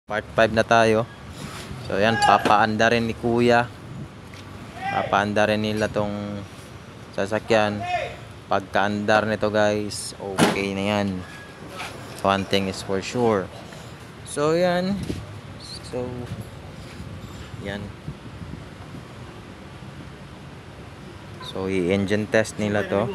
Part 5 na tayo. So yan, papaanda rin ni kuya. Papaanda rin nila tong sasakyan. Pagkaandar nito guys, okay na yan. One thing is for sure. So yan. So yan. So i-engine test nila to.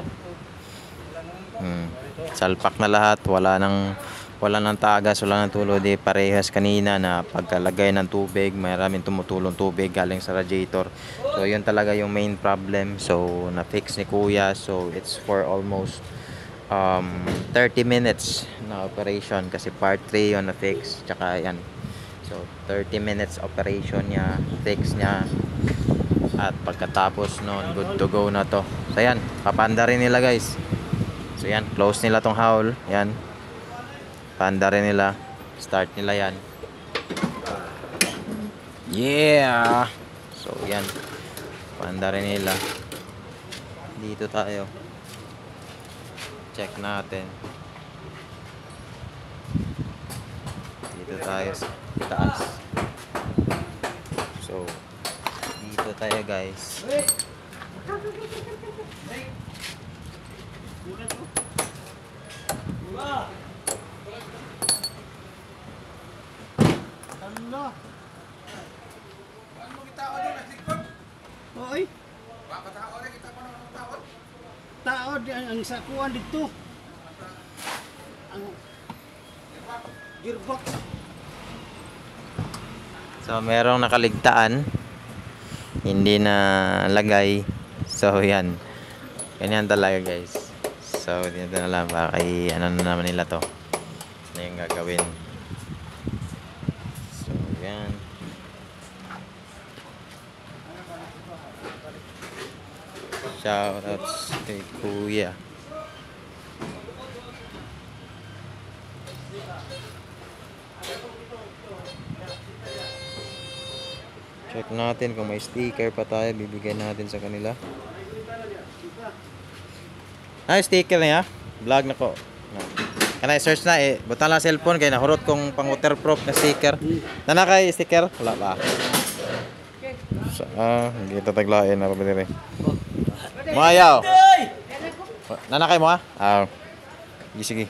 Salpak na lahat, wala nang tagas, wala nang tulo. Di parehas kanina na pagkalagay ng tubig, maraming tumutulong tubig galing sa radiator. So yun talaga yung main problem. So na-fix ni kuya. So it's for almost 30 minutes na operation kasi part 3 yun na-fix. Tsaka yan. So 30 minutes operation niya, fix niya. At pagkatapos nun, good to go na to. So yan, papanda rin nila guys. So yan, close nila tong howl. Yan, panda rin nila. Start nila yan. Yeah. So yan, panda rin nila. Dito tayo. Check natin. Dito tayo sa taas. So dito tayo guys. Ano? Ano kita o din nasikot? Oy. Baka tao rin kita pa ng tao. Tao ang sakuan dito. Ang gearbox. So merong nakaligtaan, hindi na lagay. So yan, ganyan talaga guys. So dito na lang, baka ano na naman nila to, ano yung gagawin. So yan. Shoutouts kay kuya. Check natin kung may sticker pa tayo, bibigyan natin sa kanila. Ay, sticker niya. Vlog na ko. Kana search na eh. Buta lang cellphone kay nahurot kong pang waterproof na sticker. Nana kay sticker? Wala ba? So, hindi tataglain na pa dire. Mayaw. Nana kay mo ha? Sige.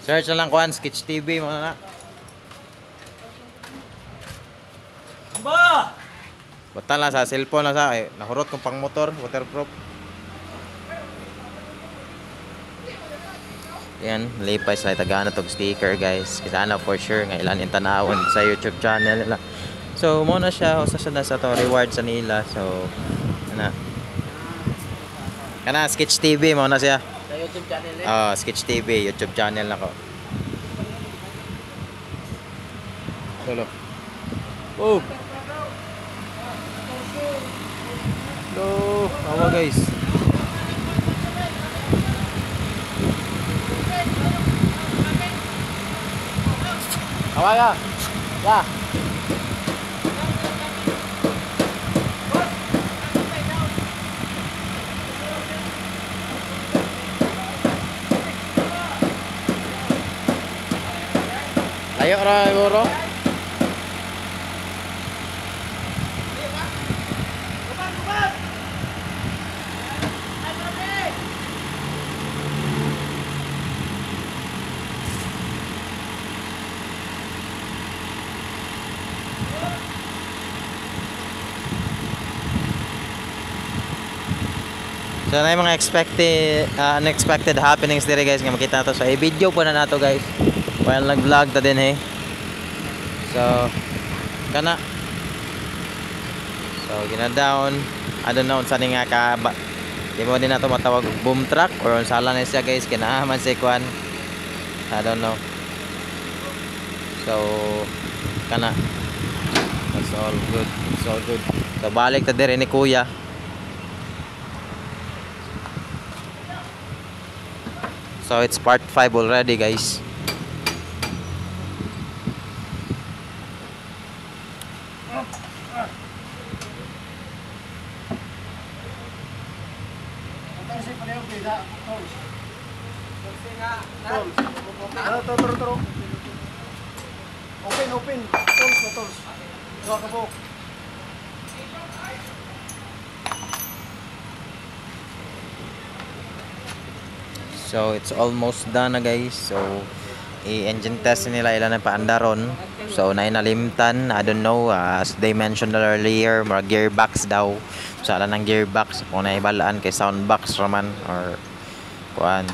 Search na lang kuan, Sketch TV mo na. Ba! Basta lang sa cellphone lang sa nahurot kong pang motor, waterproof. Yan, lipay sa tagana tog sticker guys. Kasi ano for sure nga ilan yung tanawon sa YouTube channel nila. So mo na siya, usa siya na sa to reward sa nila. So kana Sketch TV mo na siya. Sa YouTube channel eh. Sketch TV, YouTube channel na ko. Solo. Oh. Hello, awa guys. Awa ka. Ya. Ayo ra guro. So na yung mga unexpected happenings dire guys nga makita nato sa video po na nato guys while nag-vlog ta din So kana gina-down I don't know unsa ni nga ka di mo din nato matawag boom truck or unsala na siya guys kinaaman si kwan I don't know. So kana it's all good. So balik ta dire ni kuya. So it's part 5 already guys. Tol. Ano, turo. Open. Tools. Gawa ka po. So it's almost done na guys. So i-engine test nila ilan na paandaron. So nainalimtan, I don't know, as they mentioned earlier, mga gearbox daw. So ala ng gearbox kung naibalaan kay soundbox raman or kuan.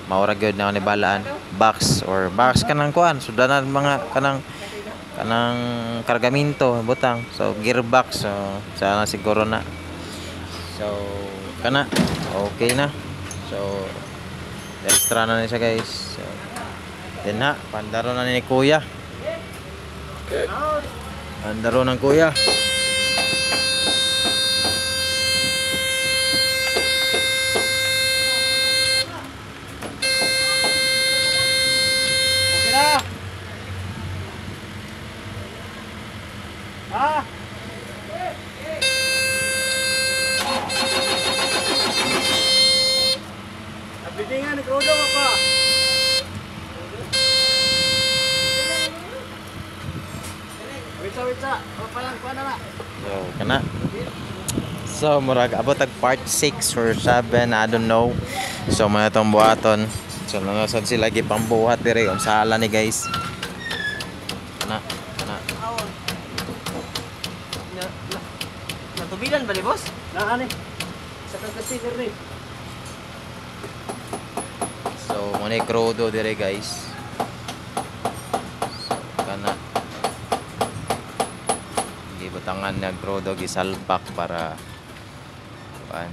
Maura gyud na naibalaan box or box kanang kuan. So danan mga kanang kargamento butang. So gearbox, so sana siguro na. So kana okay na. So extra na siya guys. So, then ha, pandaro na ni kuya. Pandaro ng kuya. Okay na. Ha? Nabitingan ni Krodo pa. Witsa. Papalang ko na. So kana. So murag abot tag part 6 or 7, I don't know. So man itong buhaton. So nangasad sila gipambuhat dire on sala ni guys. Kana. Natubilan ba ni boss? Na ani. Sa consider ni. So mo ni Krodo dire guys. So kana. Gibutangan na Krodo gisalpak para kuan.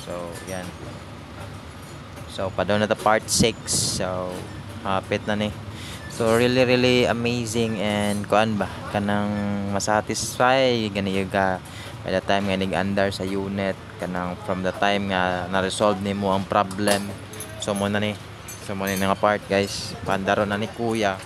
So yan. So padon na ta part 6. So hapit na ni. So really amazing and kuan ba kanang masatisfy gani ka by the time nga nag-andar sa unit kanang from the time nga na-resolve nimo ang problem. So mo na ni. So mo ni nga part guys. Pandaro na ni kuya.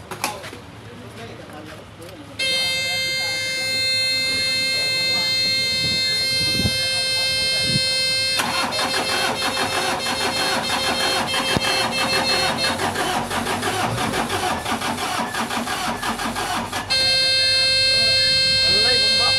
Alay bomba.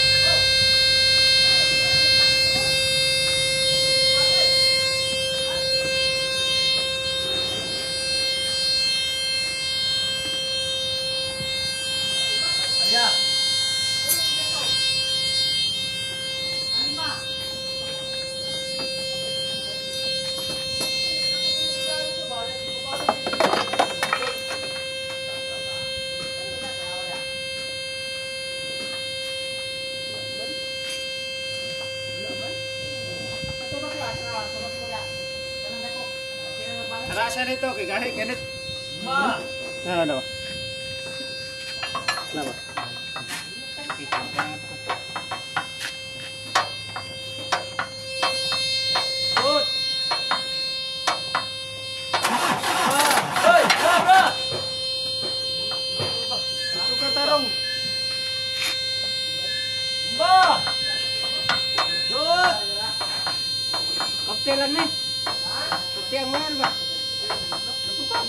Rasa nito kay gahi ganit. Ma. Ano? Kenapa? Good. Hoy, bra. Ito ka tarong. Ba. Good. Cocktail lang ni. Cocktail mo yan ba?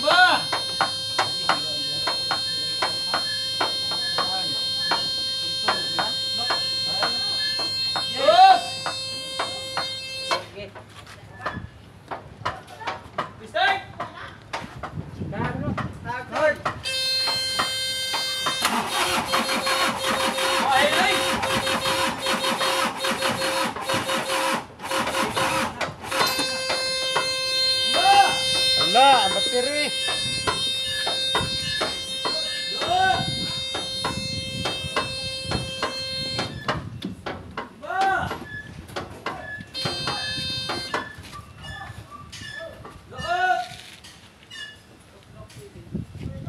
Ba. Good. Okay. Mistake. Third. Ay. Ala, ang battery.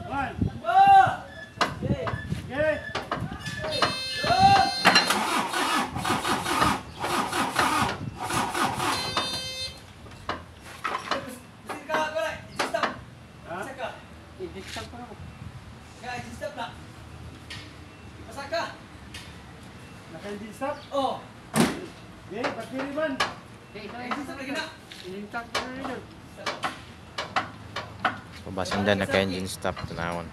One. Okay. Ha? I-disturb ko na mo. Naka-engine stop? Oh. Okay, battery man. Inistak ko na rin. Pabasan dyan naka-engine stop. Tanawon.